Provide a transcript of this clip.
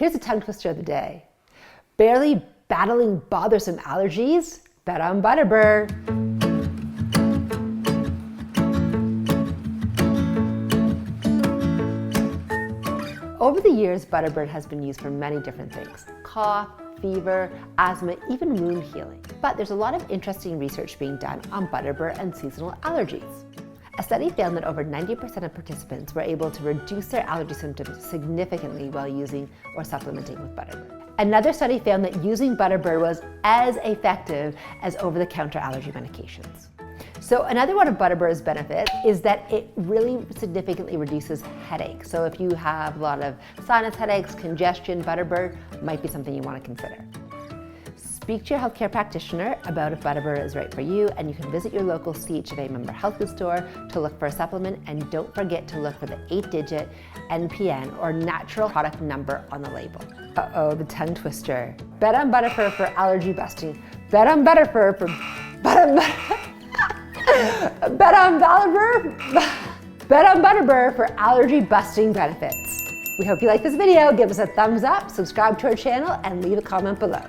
Here's a tongue twister of the day. Barely battling bothersome allergies? Bet on Butterbur. Over the years, Butterbur has been used for many different things. Cough, fever, asthma, even wound healing. But there's a lot of interesting research being done on Butterbur and seasonal allergies. A study found that over 90% of participants were able to reduce their allergy symptoms significantly while using or supplementing with Butterbur. Another study found that using Butterbur was as effective as over-the-counter allergy medications. So another one of Butterbur's benefits is that it really significantly reduces headaches. So if you have a lot of sinus headaches, congestion, Butterbur might be something you want to consider. Speak to your healthcare practitioner about if Butterbur is right for you, and you can visit your local CHFA member health food store to look for a supplement, and don't forget to look for the 8-digit NPN or natural product number on the label. Uh-oh, the tongue twister. Bet on Butterbur for allergy busting. Bet on Butterbur for Bet on Butterbur for allergy busting benefits. We hope you like this video. Give us a thumbs up, subscribe to our channel, and leave a comment below.